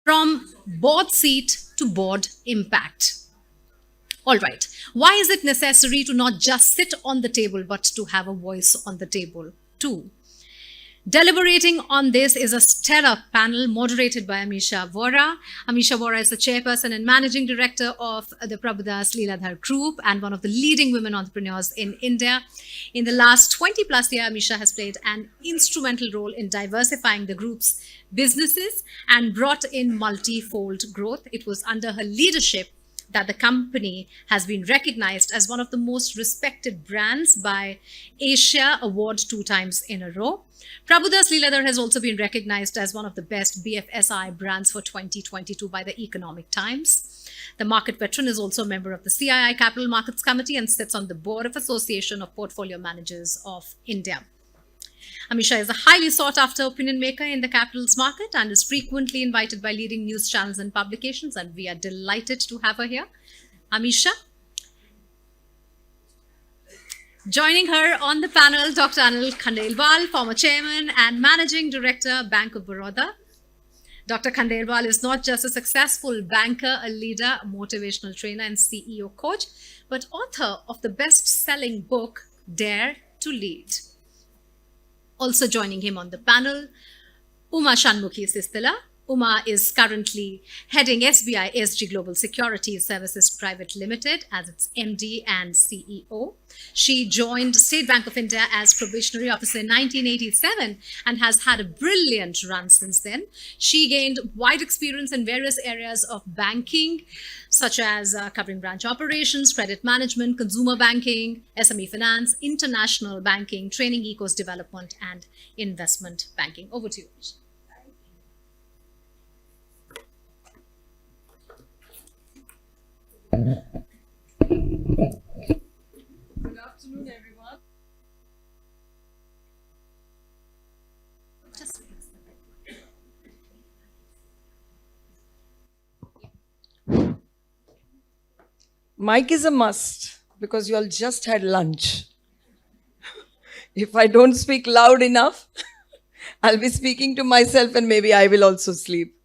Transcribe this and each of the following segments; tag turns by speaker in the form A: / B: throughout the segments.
A: from board seat to board impact. All right. Why is it necessary to not just sit on the table, but to have a voice on the table too? Deliberating on this is a stellar panel moderated by Amisha Vora. Amisha Vora is the chairperson and managing director of the Prabhudas Leeladhar Group and one of the leading women entrepreneurs in India. In the last 20 plus years, Amisha has played an instrumental role in diversifying the group's businesses and brought in multi-fold growth. It was under her leadership that the company has been recognized as one of the most respected brands by Asia Award 2 times in a row. Prabhudas Leeladhar has also been recognized as one of the best BFSI brands for 2022 by the Economic Times. The market veteran is also a member of the CII Capital Markets Committee and sits on the board of Association of Portfolio Managers of India. Amisha is a highly sought-after opinion maker in the capitals market and is frequently invited by leading news channels and publications, and we are delighted to have her here. Amisha. Joining her on the panel, Dr. Anil Khandelwal, former chairman and managing director, Bank of Baroda. Dr. Khandelwal is not just a successful banker, a leader, a motivational trainer and CEO coach, but author of the best-selling book, Dare to Lead. Also joining him on the panel, Uma Shanmukhi Sistla. Uma is currently heading SBI SG Global Securities Services Private Limited as its MD and CEO. She joined State Bank of India as probationary officer in 1987 and has had a brilliant run since then. She gained wide experience in various areas of banking, such as covering branch operations, credit management, consumer banking, SME finance, international banking, training, ecos development, and investment banking. Over to you, Amisha.
B: Good afternoon, everyone. Mic is a must because you all just had lunch. If I don't speak loud enough, I'll be speaking to myself and maybe I will also sleep.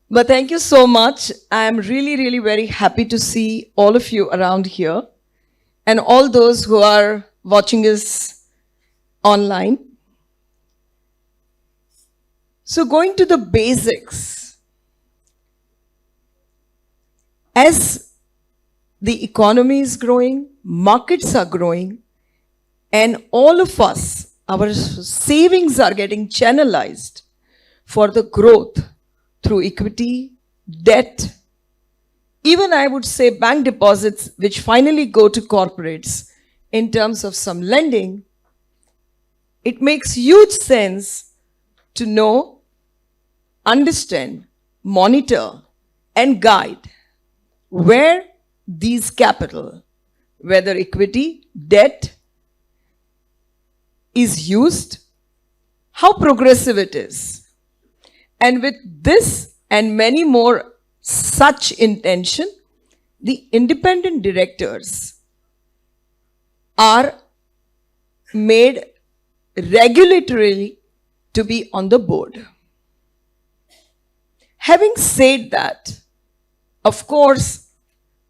B: But thank you so much. I'm really very happy to see all of you around here and all those who are watching us online. So going to the basics, as the economy is growing, markets are growing, and all of us, our savings are getting channelized for the growth through equity, debt, even I would say bank deposits, which finally go to corporates in terms of some lending. It makes huge sense to know, understand, monitor, and guide where these capital, whether equity, debt, is used, how progressive it is. And with this and many more such intention, the independent directors are made regulatorily to be on the board. Having said that, of course,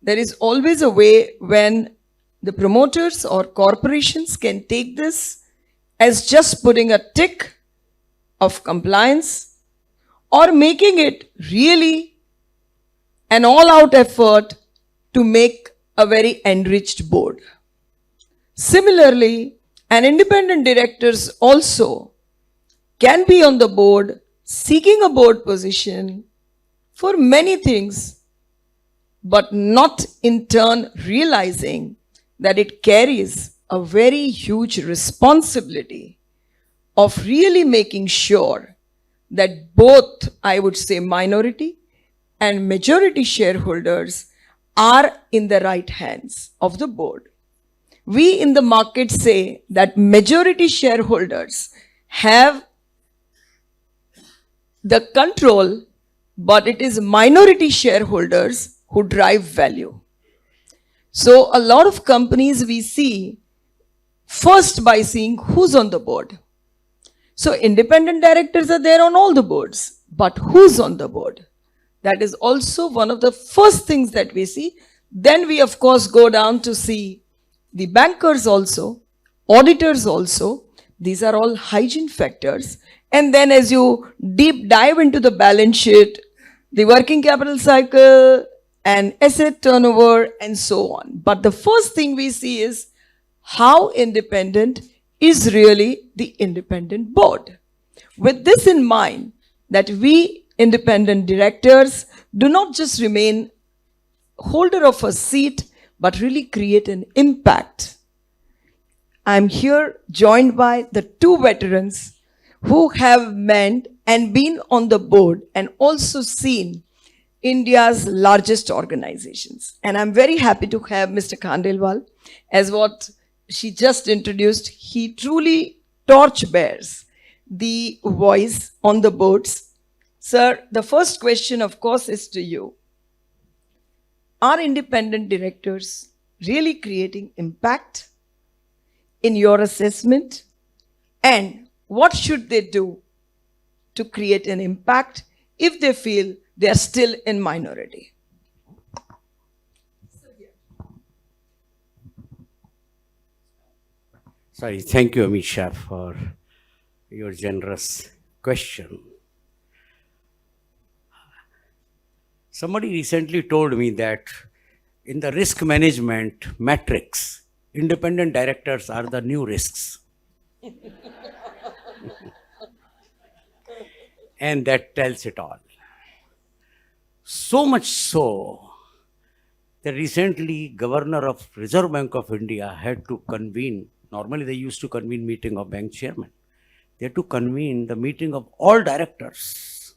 B: there is always a way when the promoters or corporations can take this as just putting a tick of compliance or making it really an all-out effort to make a very enriched board. Similarly, an independent directors also can be on the board seeking a board position for many things, but not in turn realizing that it carries a very huge responsibility of really making sure that both, I would say, minority and majority shareholders are in the right hands of the board. We in the market say that majority shareholders have the control, but it is minority shareholders who drive value. So a lot of companies we see first by seeing who's on the board. So independent directors are there on all the boards. but who's on the board? That is also one of the first things that we see. Then we, of course, go down to see the bankers also, auditors also. These are all hygiene factors. And then as you deep dive into the balance sheet, the working capital cycle and asset turnover and so on. But the first thing we see is how independent is really the independent board. With this in mind, that we independent directors do not just remain holder of a seat, but really create an impact. I'm here joined by the two veterans who have meant and been on the board and also seen India's largest organizations. And I'm very happy to have Mr. Khandelwal. As what she just introduced, he truly torch bears the voice on the boards. Sir, the first question, of course, is to you. Are independent directors really creating impact in your assessment? And what should they do to create an impact if they feel they are still in minority?
C: Sorry, thank you, Amisha, for your generous question. Somebody recently told me that in the risk management matrix, independent directors are the new risks. And that tells it all. So much so that recently Governor of Reserve Bank of India had to convene, normally they used to convene meeting of bank chairman. They had to convene the meeting of all directors.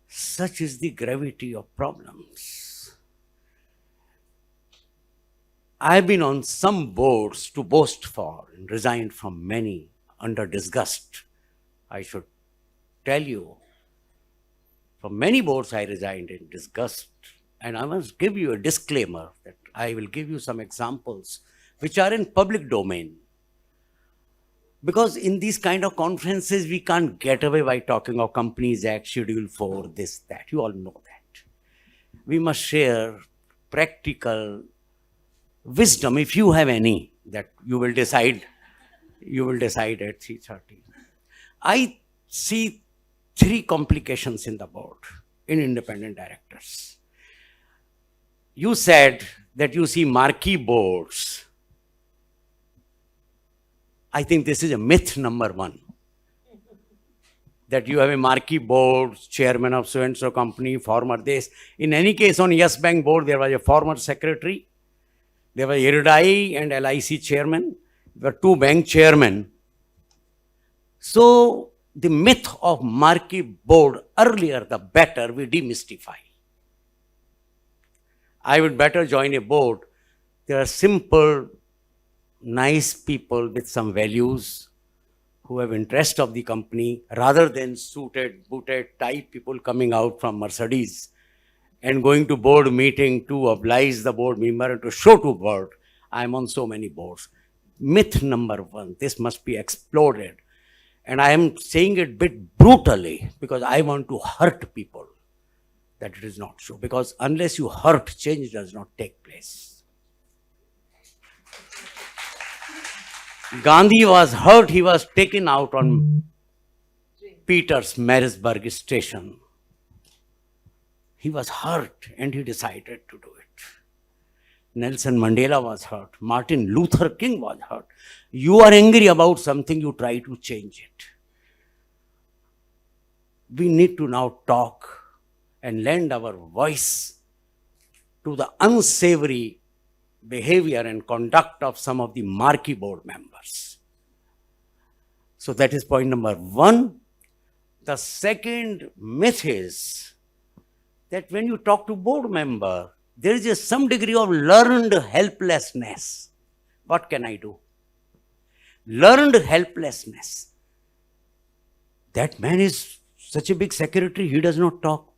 C: Such is the gravity of problems. I've been on some boards to boast for and resigned from many under disgust. I should tell you, from many boards I resigned in disgust. And I must give you a disclaimer that I will give you some examples which are in public domain. Because in these kind of conferences, we can't get away by talking of Companies Act, Schedule 4, this, that. You all know that. We must share practical wisdom, if you have any, that you will decide at 3:30. I see three complications in the board, in independent directors. You said that you see marquee boards. I think this is a myth number one. That you have a marquee board, chairman of so-and-so company, former this. In any case, on Yes Bank board, there was a former secretary. There was IRDAI and LIC chairman. There were two bank chairmen. So the myth of marquee board, earlier the better, we demystify. I would better join a board. There are simple, nice people with some values who have interest of the company, rather than suited, booted, type people coming out from Mercedes and going to board meeting to oblige the board member and to show to board. I'm on so many boards. Myth number one, this must be exploded. And I am saying it a bit brutally because I want to hurt people, that it is not true. Because unless you hurt, change does not take place. Gandhi was hurt, he was taken out on Peter's Marisburg station. He was hurt and he decided to do it. Nelson Mandela was hurt. Martin Luther King was hurt. You are angry about something, you try to change it. We need to now talk and lend our voice to the unsavory behavior and conduct of some of the marquee board members. So that is point number one. The second myth is that when you talk to board member, there is just some degree of learned helplessness. What can I do? Learned helplessness. That man is such a big secretary, he does not talk.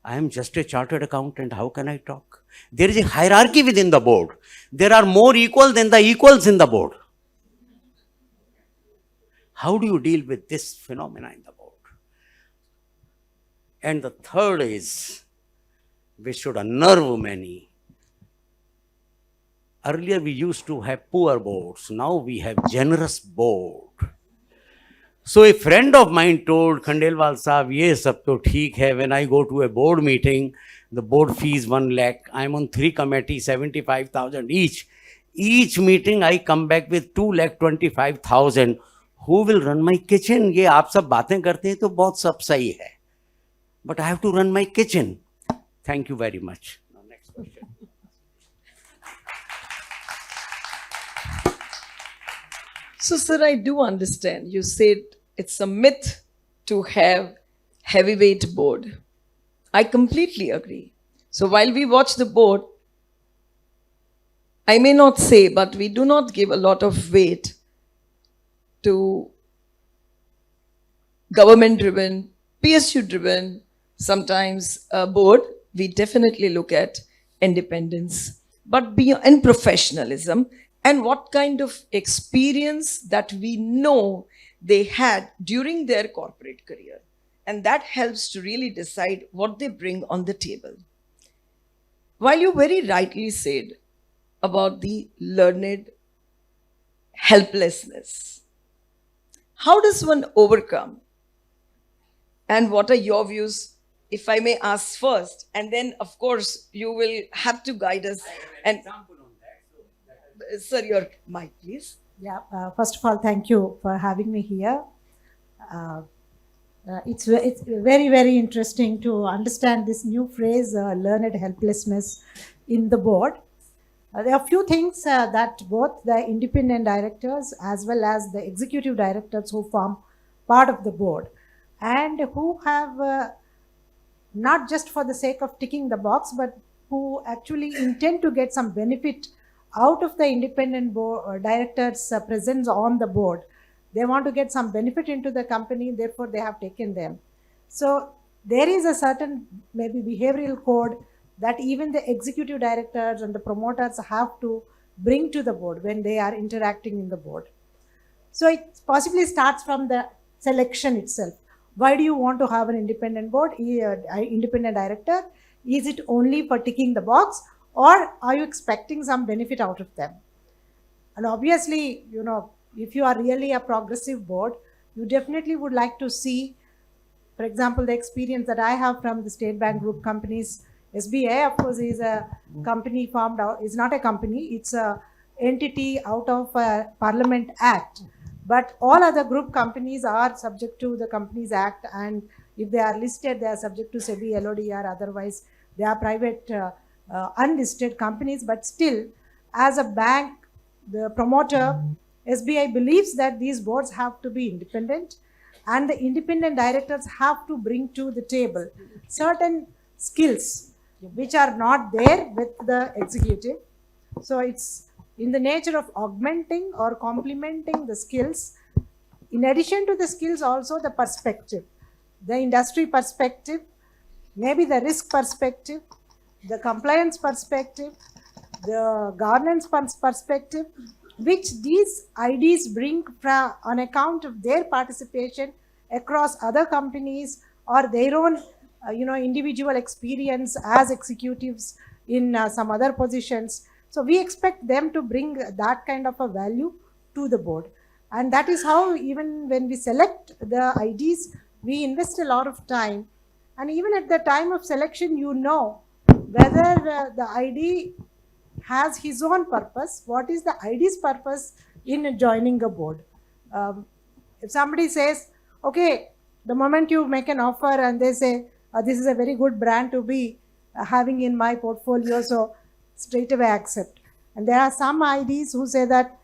C: I am just a chartered accountant, how can I talk? There is a hierarchy within the board. There are more equal than the equals in the board. How do you deal with this phenomena in the board? And the third is, we should unnerve many. Earlier we used to have poor boards. Now we have generous board. So a friend of mine told Khandelwal Saab, ye sab to theek hai. When I go to a board meeting, the board fees 1 lakh. I'm on 3 committees, 75,000 each. Each meeting I come back with 2,25,000. Who will run my kitchen? ये आप सब बातें करते हैं तो बहुत सब सही है. But I have to run my kitchen. Thank you very much. Now, next question.
B: So, sir, I do understand. You said it's a myth to have heavyweight board. I completely agree. So while we watch the board, I may not say, but we do not give a lot of weight to government-driven, PSU-driven, sometimes a board. We definitely look at independence, but beyond professionalism and what kind of experience that we know they had during their corporate career. And that helps to really decide what they bring on the table. While you very rightly said about the learned helplessness, how does one overcome? And what are your views, if I may ask first, and then of course you will have to guide us. And sir, your mic, please.
D: Yeah, first of all, thank you for having me here. It's very, very interesting to understand this new phrase, learned helplessness, in the board. There are a few things that both the independent directors as well as the executive directors who form part of the board and who have not just for the sake of ticking the box, but who actually intend to get some benefit out of the independent board, directors' presence on the board. They want to get some benefit into the company, therefore they have taken them. So there is a certain maybe behavioral code that even the executive directors and the promoters have to bring to the board when they are interacting in the board. So it possibly starts from the selection itself. Why do you want to have an independent board, independent director? Is it only for ticking the box, or are you expecting some benefit out of them? And obviously, you know, if you are really a progressive board, you definitely would like to see, for example, the experience that I have from the State Bank Group companies. SBI, of course, is a company formed out, is not a company, it's a entity out of a Parliament Act. But all other group companies are subject to the Companies Act, and if they are listed, they are subject to SEBI, LODR, otherwise they are private unlisted companies. But still, as a bank, the promoter, SBI believes that these boards have to be independent, and the independent directors have to bring to the table certain skills which are not there with the executive. So it's in the nature of augmenting or complementing the skills. In addition to the skills, also the perspective, the industry perspective, maybe the risk perspective, the compliance perspective, the governance perspective, which these IDs bring from, on account of their participation across other companies or their own individual experience as executives in some other positions. So we expect them to bring that kind of a value to the board. And that is how, even when we select the IDs, we invest a lot of time. And even at the time of selection, you know whether the ID has his own purpose. What is the ID's purpose in joining a board? If somebody says, okay, the moment you make an offer and they say, this is a very good brand to be having in my portfolio, so straight away accept. And there are some IDs who say that,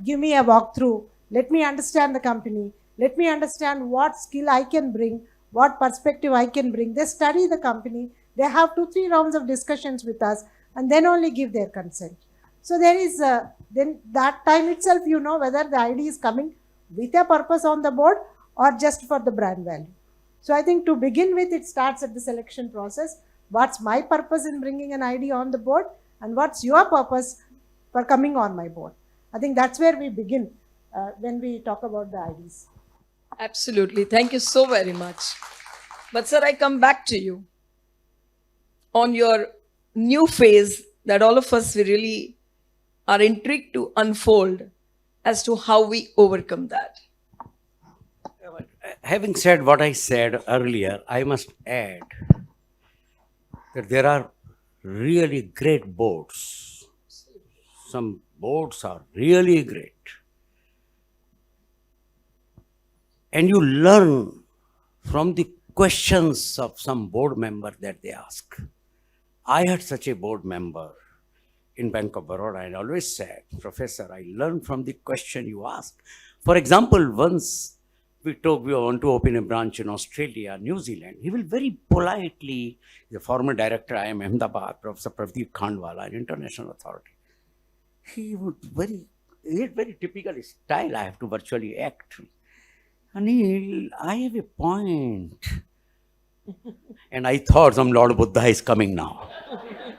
D: give me a walkthrough, let me understand the company, let me understand what skill I can bring, what perspective I can bring. They study the company, they have 2-3 rounds of discussions with us, and then only give their consent. So there is, then that time itself, you know whether the ID is coming with a purpose on the board or just for the brand value. So I think to begin with, it starts at the selection process. What's my purpose in bringing an ID on the board, and what's your purpose for coming on my board? I think that's where we begin when we talk about the IDs.
B: Absolutely. Thank you so very much. But sir, I come back to you on your new phase that all of us we really are intrigued to unfold as to how we overcome that.
C: Having said what I said earlier, I must add that there are really great boards. Some boards are really great. And you learn from the questions of some board member that they ask. I had such a board member in Bank of Baroda. I always said, Professor, I learned from the question you asked. For example, once we want to open a branch in Australia, New Zealand. He will very politely, the former director, I am Ahmedabad, Professor Anil Khandelwal, an international authority. He had very typical style. I have to virtually act. Anil, I have a point. And I thought some Lord Buddha is coming now.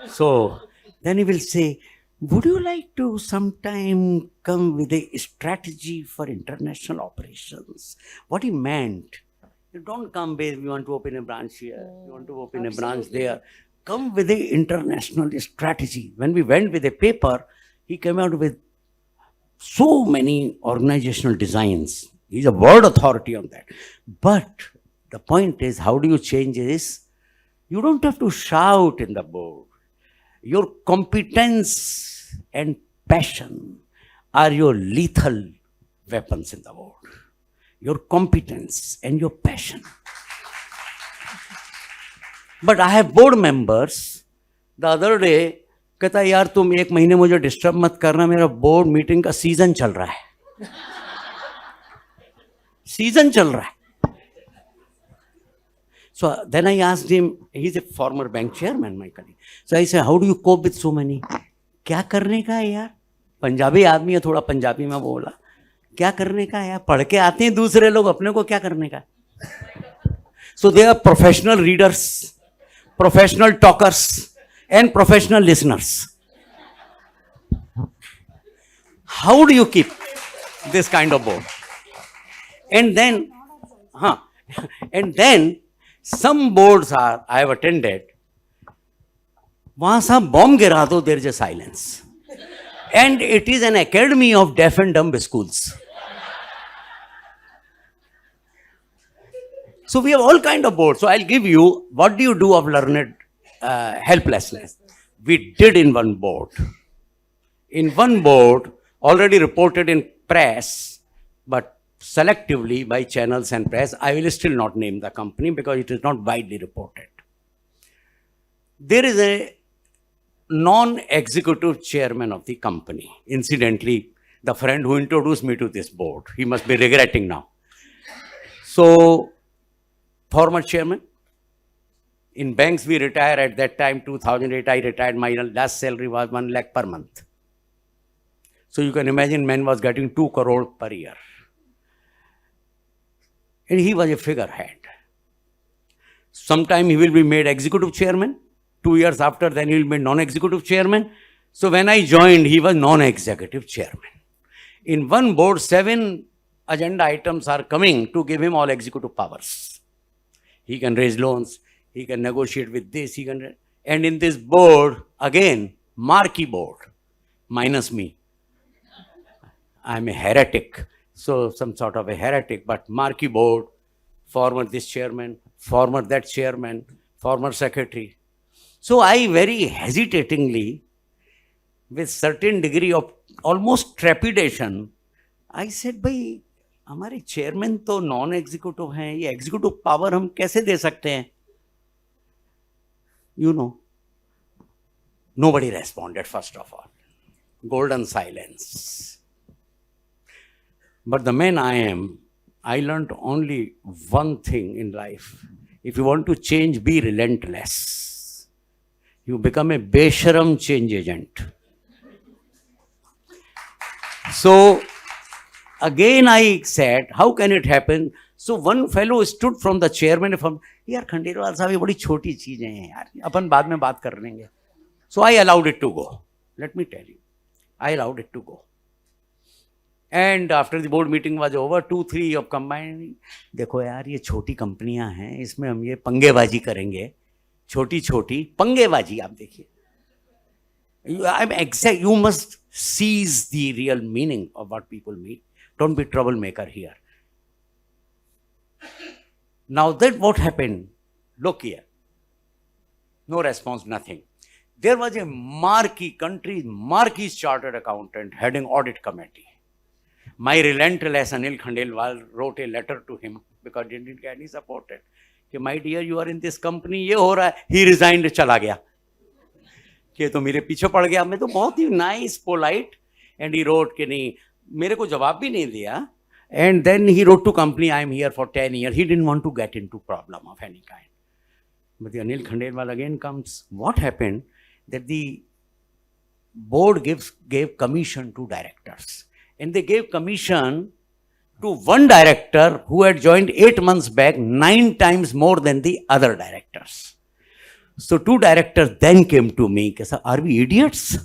C: So then he will say, would you like to sometime come with a strategy for international operations? What he meant, you don't come with, we want to open a branch here, we want to open a branch there. Come with a international strategy. When we went with a paper, he came out with so many organizational designs. He's a world authority on that. But the point is, how do you change this? You don't have to shout in the board. Your competence and passion are your lethal weapons in the world. Your competence and your passion. But I have board members. The other day, कहता यार तुम एक महीने मुझे disturb मत करना, मेरा board meeting का सीजन चल रहा है. सीजन चल रहा है. So then I asked him, he's a former bank chairman, my colleague. So I said, how do you cope with so many? क्या करने का है यार? पंजाबी आदमी है, थोड़ा पंजाबी में बोला. क्या करने का है यार? पढ़ के आते हैं दूसरे लोग, अपने को क्या करने का? So they are professional readers, professional talkers, and professional listeners. How do you keep this kind of board? And then, some boards I have attended, वहाँ सब bomb गिरा दो, there is a silence. And it is an academy of deaf and dumb schools. So we have all kind of boards. So I'll give you, what do you do of learned helplessness? We did in one board. In one board, already reported in press, but selectively by channels and press. I will still not name the company because it is not widely reported. There is a non-executive chairman of the company. Incidentally, the friend who introduced me to this board, he must be regretting now. So, former chairman. In banks, we retire at that time, 2008, I retired. My last salary was 1 lakh per month. So you can imagine man was getting 2 crore per year. And he was a figurehead. Sometime he will be made executive chairman. 2 years after, then he will be non-executive chairman. So when I joined, he was non-executive chairman. In one board, 7 agenda items are coming to give him all executive powers. He can raise loans, he can negotiate with this, and in this board, again, marquee board, minus me. I'm a heretic, so some sort of a heretic, but marquee board, former this chairman, former that chairman, former secretary. So I very hesitatingly, with certain degree of almost trepidation, I said, भाई हमारे chairman तो non executive हैं, ये executive power हम कैसे दे सकते हैं? You know, nobody responded, first of all. Golden silence. But the man I am, I learned only one thing in life. If you want to change, be relentless. You become a besharam change agent. So, again I said, how can it happen? So one fellow stood from the chairman from, यार खंडेलवाल साहब ये बड़ी छोटी चीजें हैं यार, अपन बाद में बात कर लेंगे. So I allowed it to go. Let me tell you, I allowed it to go. And after the board meeting was over, 2-3 of combining, देखो यार ये छोटी कंपनियां हैं, इसमें हम ये पंगेबाजी करेंगे, छोटी छोटी पंगेबाजी आप देखिए. You must seize the real meaning of what people mean. Don't be troublemaker here. Now that what happened, look here. No response, nothing. There was a marquee chartered accountant heading audit committee. My relentless Anil Khandelwal wrote a letter to him because he didn't get any support. कि my dear, you are in this company, ये हो रहा है. He resigned, चला गया. कि तो मेरे पीछे पड़ गया. मैं तो बहुत ही nice, polite, and he wrote कि नहीं, मेरे को जवाब भी नहीं दिया. And then he wrote to company, I am here for 10 years. He didn't want to get into problem of any kind. But the Anil Khandelwal again comes. What happened? That the board gave commission to directors. And they gave commission to one director who had joined 8 months back, 9 times more than the other directors. So 2 directors then came to me, are we idiots?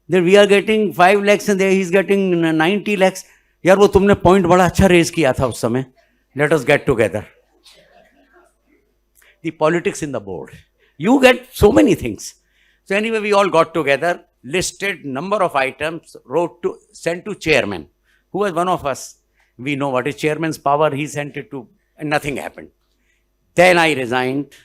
C: That we are getting 5 lakhs and there he's getting 90 lakhs. यार वो तुमने point बड़ा अच्छा raise किया था उस समय. Let us get together. The politics in the board. You get so many things. So anyway, we all got together, listed number of items, sent to chairman, who was one of us. We know what is chairman's power. He sent it to, and nothing happened. Then I resigned.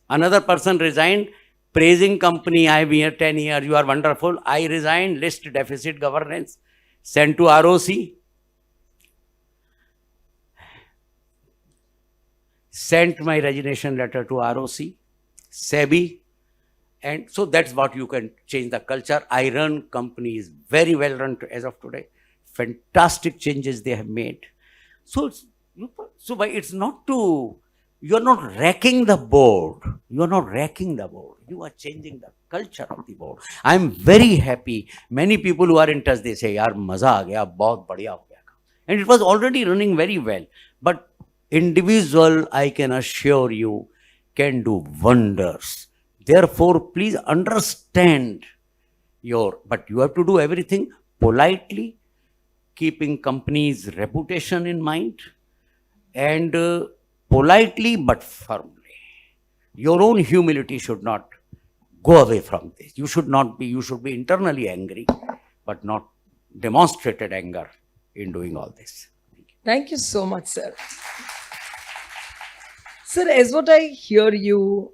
C: Another person resigned, praising company. I've been here 10 years. You are wonderful. I resigned. List deficit governance. Sent to ROC. Sent my resignation letter to ROC, SEBI, and so that's what you can change the culture. I run companies very well run as of today. Fantastic changes they have made. So it's not to, you're not wrecking the board. You're not wrecking the board. You are changing the culture of the board. I'm very happy. Many people who are in touch, they say, yaar, maza aa gaya, bahut badhiya ho gaya. And it was already running very well. But individual, I can assure you, can do wonders. Therefore, please understand but you have to do everything politely, keeping company's reputation in mind, and politely but firmly. Your own humility should not go away from this. You should be internally angry, but not demonstrated anger in doing all this.
B: Thank you so much, sir. Sir, as what I hear you,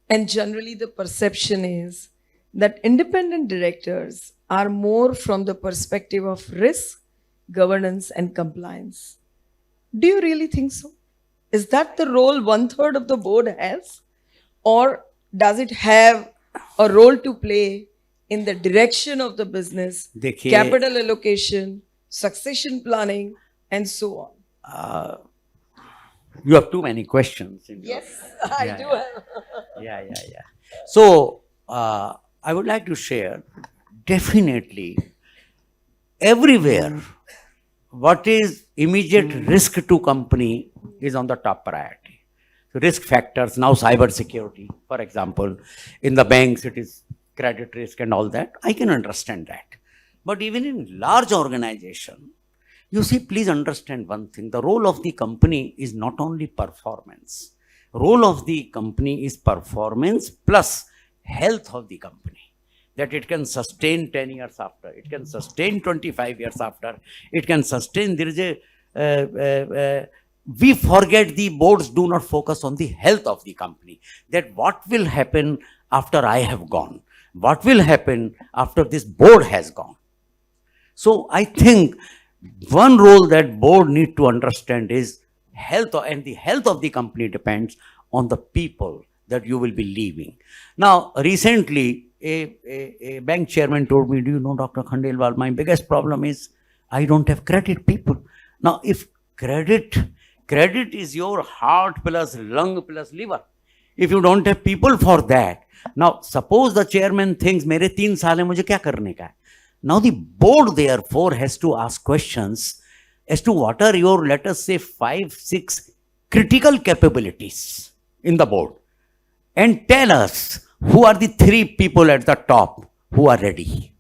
B: and generally the perception is that independent directors are more from the perspective of risk, governance, and compliance. Do you really think so? Is that the role 1/3 of the board has? Or does it have a role to play in the direction of the business, capital allocation, succession planning, and so on?
C: You have too many questions.
B: Yes, I do have.
C: Yeah. So, I would like to share, definitely, everywhere, what is immediate risk to company is on the top priority. So risk factors, now cyber security, for example, in the banks it is credit risk and all that. I can understand that. But even in large organization, you see, please understand one thing. The role of the company is not only performance. Role of the company is performance plus health of the company. That it can sustain 10 years after. It can sustain 25 years after. It can sustain, there is we forget, the boards do not focus on the health of the company. That what will happen after I have gone? What will happen after this board has gone? So I think one role that board need to understand is health, and the health of the company depends on the people that you will be leaving. Now, recently, a bank chairman told me, do you know, Dr. Khandelwal, my biggest problem is I don't have credit people. Now, if credit is your heart plus lung plus liver. If you don't have people for that, now suppose the chairman thinks, mere 3 saal hai, mujhe kya karne ka hai? Now the board therefore has to ask questions as to what are your, let us say, 5-6 critical capabilities in the board, and tell us who are the 3 people at the top who are ready.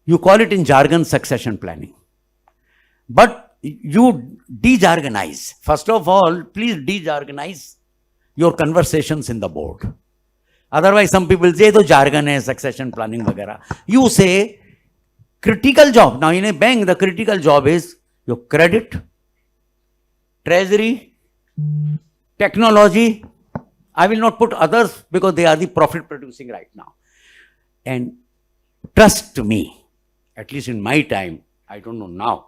C: You call it in jargon succession planning. But you de-jargonize. First of all, please de-jargonize your conversations in the board. Otherwise, some people say, the jargon is succession planning, vagara. You say, critical job. Now, in a bank, the critical job is your credit, treasury, technology. I will not put others because they are the profit producing right now. And trust me, at least in my time, I don't know now,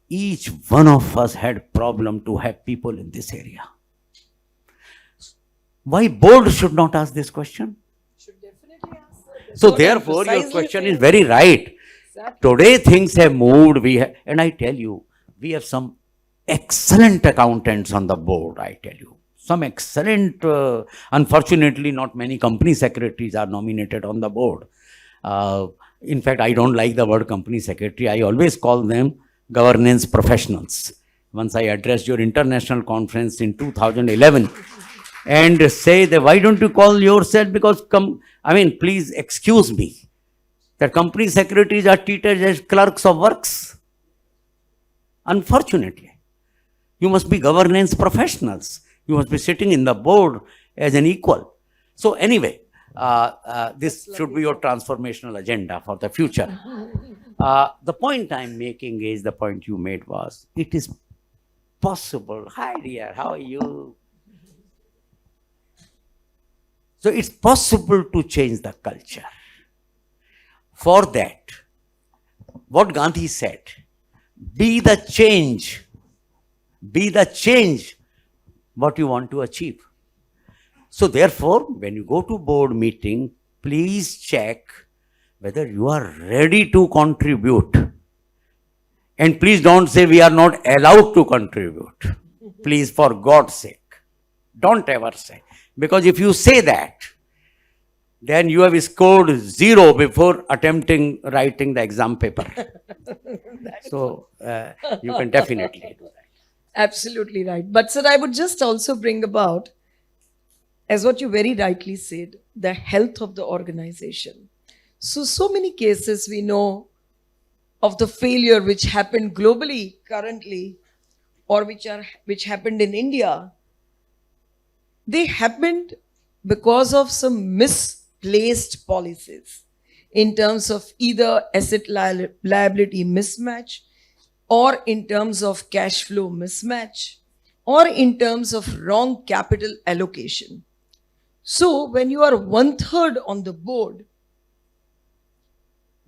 C: each one of us had problem to have people in this area. Why board should not ask this question?
B: Should definitely answer.
C: So therefore, your question is very right.
B: Exactly.
C: Today things have moved. And I tell you, we have some excellent accountants on the board. I tell you, some excellent. Unfortunately, not many company secretaries are nominated on the board. In fact, I don't like the word company secretary. I always call them governance professionals. Once I addressed your international conference in 2011. And say that, why don't you call yourself, because please excuse me, that company secretaries are treated as clerks of works. Unfortunately, you must be governance professionals. You must be sitting in the board as an equal. So anyway, this should be your transformational agenda for the future. The point I'm making is, the point you made was, it is possible. Hi dear, how are you? So it's possible to change the culture. For that, what Gandhi said, be the change what you want to achieve. So therefore, when you go to board meeting, please check whether you are ready to contribute. And please don't say we are not allowed to contribute. Please, for God's sake, don't ever say. Because if you say that, then you have scored 0 before writing the exam paper. So you can definitely do that.
B: Absolutely right. But sir, I would just also bring about, as what you very rightly said, the health of the organization. So many cases we know of the failure which happened globally currently, or which happened in India. They happened because of some misplaced policies in terms of either asset liability mismatch, or in terms of cash flow mismatch, or in terms of wrong capital allocation. So when you are 1/3 on the board,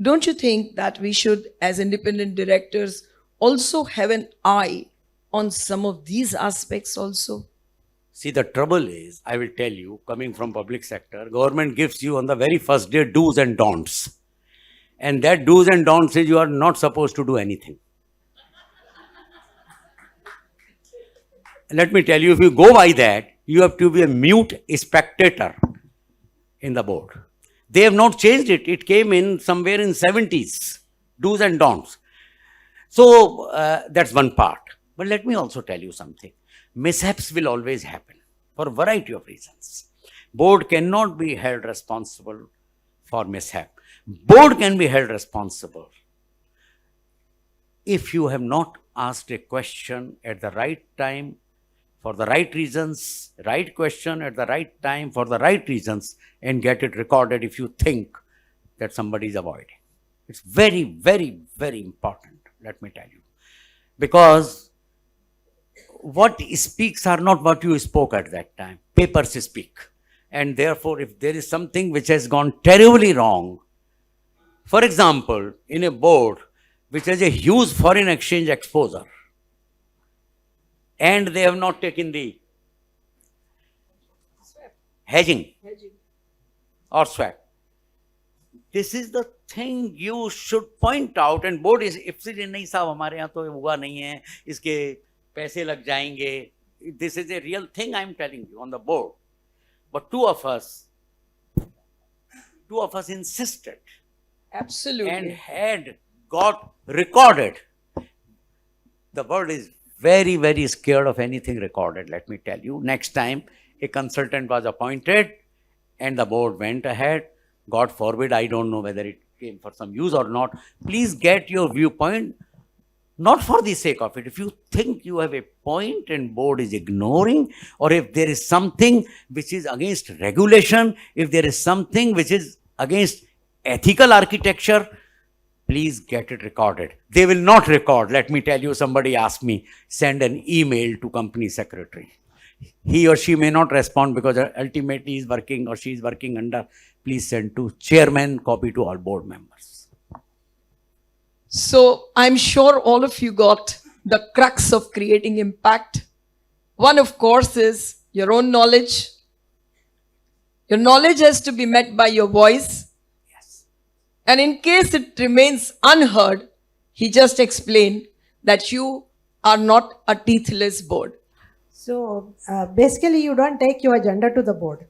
B: don't you think that we should, as independent directors, also have an eye on some of these aspects also?
C: See, the trouble is, I will tell you, coming from public sector, government gives you on the very first day do's and don'ts. And that do's and don'ts is you are not supposed to do anything. Let me tell you, if you go by that, you have to be a mute spectator in the board. They have not changed it. It came in somewhere in 70s, do's and don'ts. So that's one part. But let me also tell you something. Mishaps will always happen for a variety of reasons. Board cannot be held responsible for mishap. Board can be held responsible if you have not asked a question at the right time, for the right reasons, right question at the right time, for the right reasons, and get it recorded if you think that somebody is avoiding. It's very, very, very important, let me tell you. Because what speaks are not what you spoke at that time. Papers speak. And therefore, if there is something which has gone terribly wrong, for example, in a board which has a huge foreign exchange exposure, and they have not taken the hedging or swap. This is the thing you should point out, and board is, if नहीं साहब हमारे यहाँ तो हुआ नहीं है, इसके पैसे लग जाएंगे. This is a real thing I am telling you on the board. But two of us insisted.
B: Absolutely.
C: And had got recorded. The board is very, very scared of anything recorded, let me tell you. Next time, a consultant was appointed and the board went ahead. God forbid, I don't know whether it came for some use or not. Please get your viewpoint, not for the sake of it. If you think you have a point and board is ignoring, or if there is something which is against regulation, if there is something which is against ethical architecture, please get it recorded. They will not record. Let me tell you, somebody asked me, send an email to company secretary. He or she may not respond because ultimately he's working or she's working under. Please send to chairman, copy to all board members.
B: So I'm sure all of you got the crux of creating impact. One, of course, is your own knowledge. Your knowledge has to be met by your voice. And in case it remains unheard, he just explained that you are not a teethless board.
D: So basically, you don't take your agenda to the board.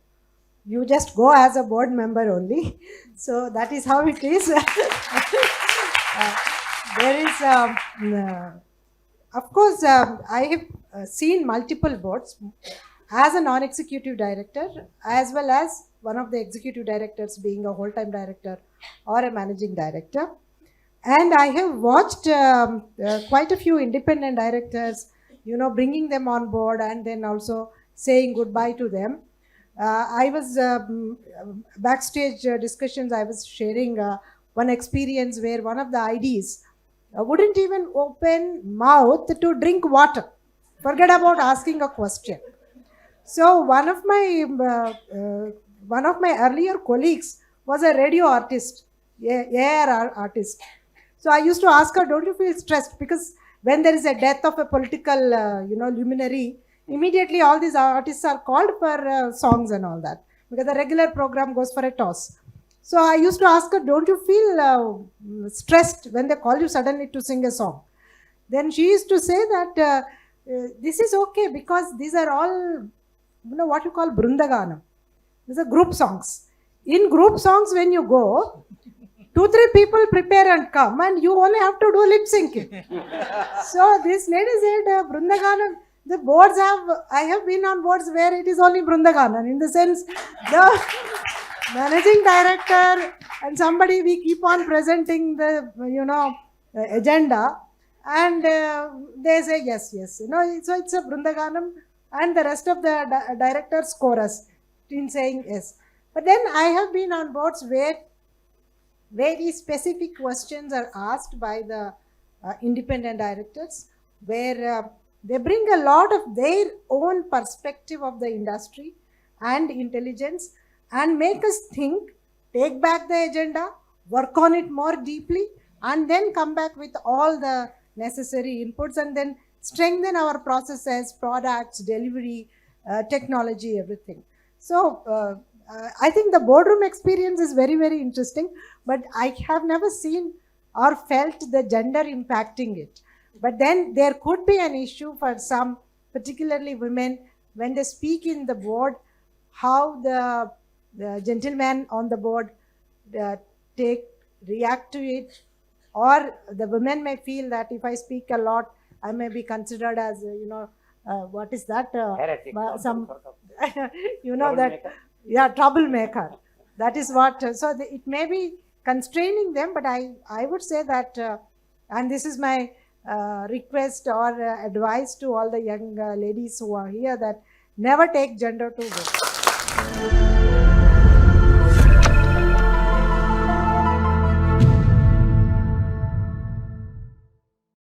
D: You just go as a board member only. So that is how it is. There is, of course, I have seen multiple boards as a non-executive director, as well as one of the executive directors being a whole-time director or a managing director. And I have watched quite a few independent directors, bringing them on board and then also saying goodbye to them. I was backstage discussions, I was sharing one experience where one of the IDs wouldn't even open mouth to drink water. Forget about asking a question. So one of my earlier colleagues was a radio artist, AR artist. So I used to ask her, don't you feel stressed? Because when there is a death of a political, luminary, immediately all these artists are called for songs and all that. Because the regular program goes for a toss. So I used to ask her, don't you feel stressed when they call you suddenly to sing a song? Then she used to say that this is okay because these are all, what you call Brundaganam. These are group songs. In group songs, when you go, 2-3 people prepare and come, and you only have to do lip syncing. So this lady said, Brundaganam, the boards I have been on boards where it is only Brundaganam. In the sense, the managing director and somebody, we keep on presenting the, agenda, and they say yes. So it's a Brundaganam, and the rest of the directors chorus in saying yes. But then I have been on boards where very specific questions are asked by the independent directors, where they bring a lot of their own perspective of the industry and intelligence and make us think, take back the agenda, work on it more deeply, and then come back with all the necessary inputs and then strengthen our processes, products, delivery, technology, everything. So I think the boardroom experience is very, very interesting, but I have never seen or felt the gender impacting it. But then there could be an issue for some, particularly women, when they speak in the board, how the gentleman on the board react to it, or the women may feel that if I speak a lot, I may be considered as, what is that? Some, that, yeah, troublemaker. That is what, so it may be constraining them, but I would say that, and this is my request or advice to all the young ladies who are here, that never take gender to vote.